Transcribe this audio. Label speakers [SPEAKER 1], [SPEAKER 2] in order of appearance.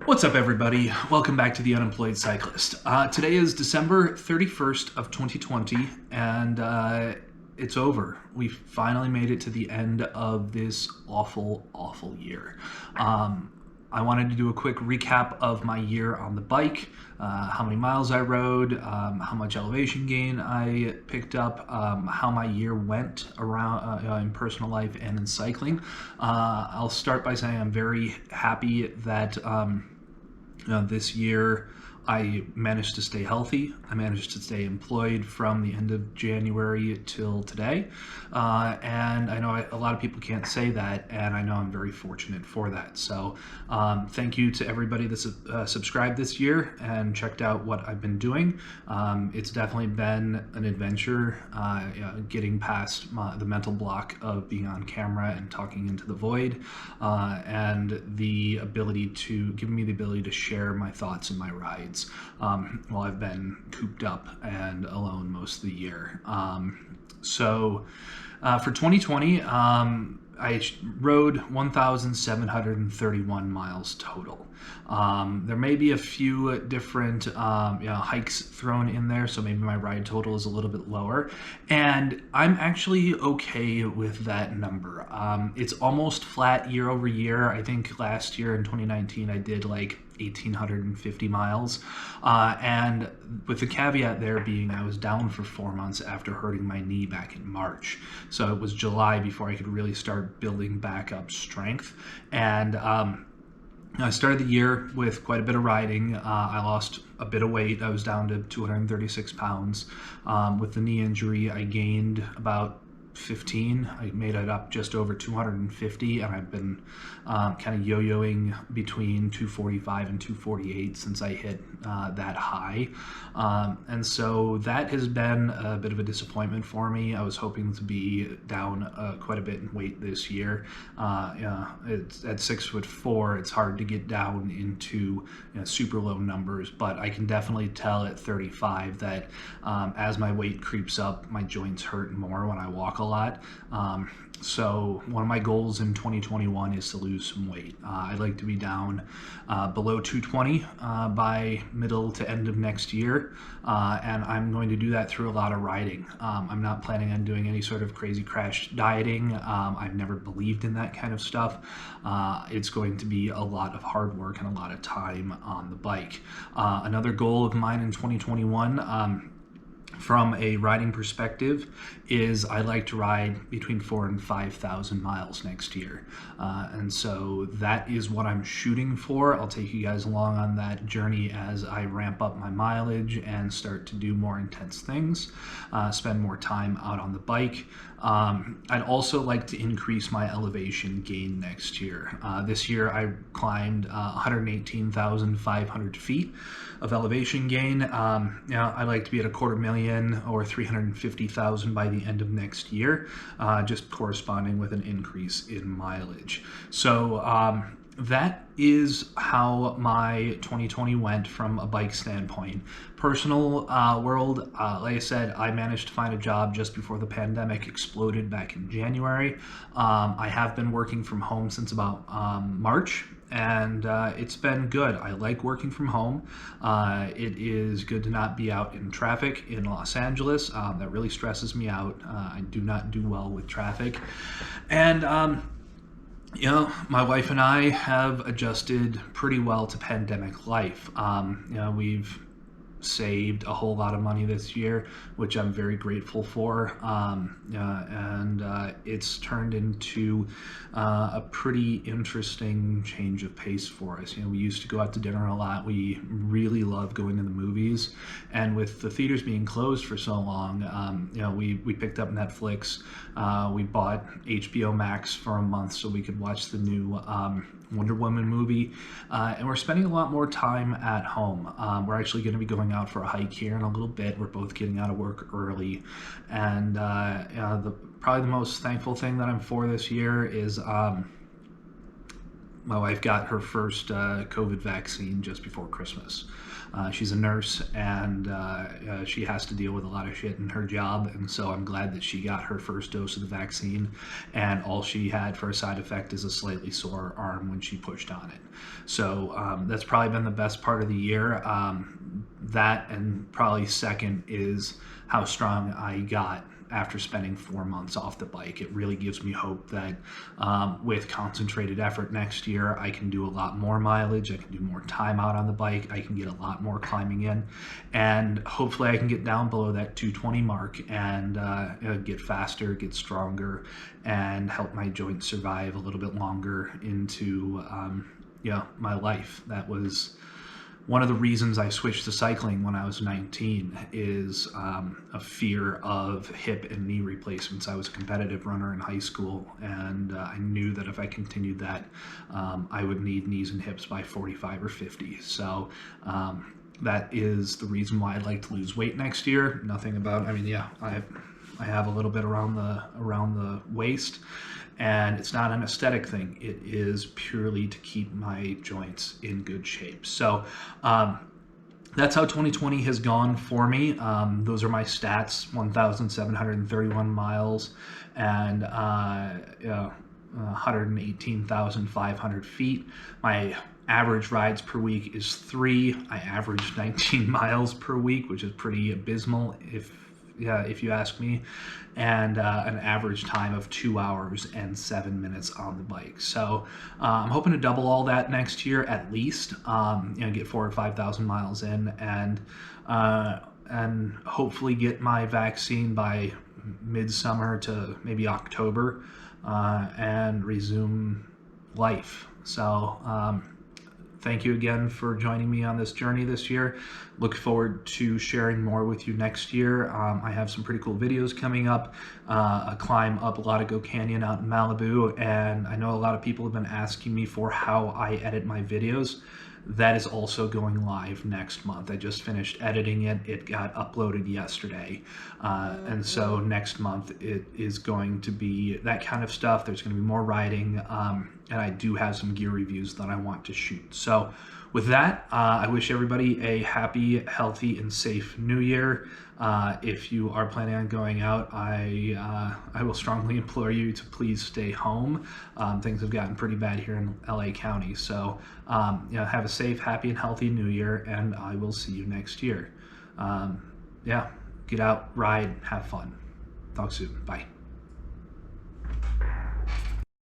[SPEAKER 1] What's up, everybody? Welcome back to The Unemployed Cyclist. Today is December 31st of 2020, and it's over. We finally made it to the end of this awful, awful year. I wanted to do a quick recap of my year on the bike, how many miles I rode, how much elevation gain I picked up, how my year went around in personal life and in cycling. I'll start by saying I'm very happy that this year I managed to stay healthy. I managed to stay employed from the end of January till today. And I know a lot of people can't say that, and I know I'm very fortunate for that. So thank you to everybody that's subscribed this year and checked out what I've been doing. It's definitely been an adventure, getting past the mental block of being on camera and talking into the void, and the ability to give me the ability to share my thoughts and my rides while I've been cooped up and alone most of the year. So for 2020, I rode 1,731 miles total. There may be a few different hikes thrown in there, so maybe my ride total is a little bit lower, and I'm actually okay with that number. It's almost flat year over year. I think last year in 2019 I did like 1,850 miles, and with the caveat there being I was down for 4 months after hurting my knee back in March, so it was July before I could really start building back up strength. And I started the year with quite a bit of riding. I lost a bit of weight. I was down to 236 pounds. With the knee injury, I gained about 15. I made it up just over 250, and I've been kind of yo-yoing between 245 and 248 since I hit that high. And so that has been a bit of a disappointment for me. I was hoping to be down quite a bit in weight this year. It's at 6'4", it's hard to get down into super low numbers, but I can definitely tell at 35 that as my weight creeps up, my joints hurt more when I walk a lot. So one of my goals in 2021 is to lose some weight. I'd like to be down below 220 by middle to end of next year, and I'm going to do that through a lot of riding. I'm not planning on doing any sort of crazy crash dieting. I've never believed in that kind of stuff. It's going to be a lot of hard work and a lot of time on the bike. Another goal of mine in 2021, from a riding perspective, is I like to ride between 4,000 and 5,000 miles next year. And so that is what I'm shooting for. I'll take you guys along on that journey as I ramp up my mileage and start to do more intense things, spend more time out on the bike. I'd also like to increase my elevation gain next year. This year I climbed 118,500 feet of elevation gain. I'd like to be at 250,000 or 350,000 by the end of next year, just corresponding with an increase in mileage. So that is how my 2020 went from a bike standpoint. Personal world, like I said, I managed to find a job just before the pandemic exploded back in January. I have been working from home since about March, and it's been good. I like working from home. It is good to not be out in traffic in Los Angeles. That really stresses me out. I do not do well with traffic. And my wife and I have adjusted pretty well to pandemic life. We've saved a whole lot of money this year, which I'm very grateful for, and it's turned into a pretty interesting change of pace for us. We used to go out to dinner a lot. We really love going to the movies, and with the theaters being closed for so long, we picked up Netflix. We bought HBO Max for a month so we could watch the new Wonder Woman movie, and we're spending a lot more time at home. We're actually going to be going out for a hike here in a little bit. We're both getting out of work early, and probably the most thankful thing that I'm for this year is my wife got her first COVID vaccine just before Christmas. She's a nurse, and she has to deal with a lot of shit in her job, and so I'm glad that she got her first dose of the vaccine, and all she had for a side effect is a slightly sore arm when she pushed on it. So that's probably been the best part of the year. That, and probably second, is how strong I got after spending 4 months off the bike. It really gives me hope that with concentrated effort next year, I can do a lot more mileage, I can do more time out on the bike, I can get a lot more climbing in, and hopefully I can get down below that 220 mark and get faster, get stronger, and help my joints survive a little bit longer into my life. That was one of the reasons I switched to cycling when I was 19, is a fear of hip and knee replacements. I was a competitive runner in high school, and I knew that if I continued that, I would need knees and hips by 45 or 50. So that is the reason why I'd like to lose weight next year. Nothing about, I have a little bit around the waist, and it's not an aesthetic thing. It is purely to keep my joints in good shape. So that's how 2020 has gone for me. Those are my stats: 1,731 miles and 118,500 feet. My average rides per week is 3. I average 19 miles per week, which is pretty abysmal if you ask me, and an average time of 2 hours and 7 minutes on the bike. So I'm hoping to double all that next year at least. Get 4,000 or 5,000 miles in, and hopefully get my vaccine by midsummer to maybe October, and resume life. So thank you again for joining me on this journey this year. Look forward to sharing more with you next year. I have some pretty cool videos coming up. A climb up Latigo Canyon out in Malibu, and I know a lot of people have been asking me for how I edit my videos. That is also going live next month. I just finished editing it. It got uploaded yesterday. And so next month it is going to be that kind of stuff. There's going to be more riding, and I do have some gear reviews that I want to shoot. So with that, I wish everybody a happy, healthy, and safe New Year. If you are planning on going out, I will strongly implore you to please stay home. Things have gotten pretty bad here in LA County. So have a safe, happy, and healthy New Year, and I will see you next year. Get out, ride, have fun. Talk soon. Bye.